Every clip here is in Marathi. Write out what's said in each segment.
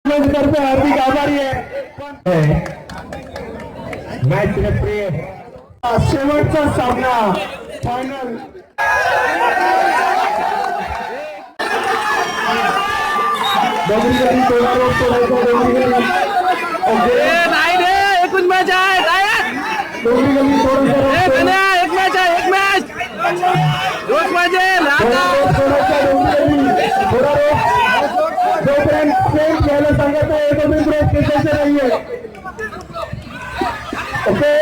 तर्फे हार्दिक आभारी आहे. मॅच रेफरी शेवटचा सामना फायनल नाही रे एकूण मॅच आहे एक मॅच आहे एक मॅच रोज पाहिजे जोपर्यंत प्रेम घ्यायला सांगत आहे तोपर्यंत प्रेम केसायचं नाहीये. ओके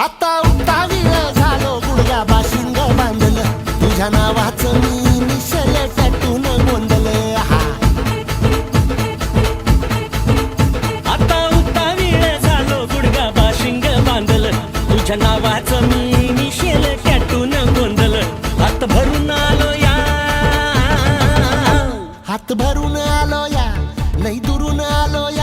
आता उतावीळ झालो गुडघा बाशिंग बांधलं तुझ्या नावाचं मी निशल टॅटून गोंधलं. आता उतावीळ झालो गुडघा बाशिंग बांधलं तुझ्या नावाचं मी निशेल टॅटून गोंधलं. हात भरून आलो या हात भरून आलो या लई दुरून आलो या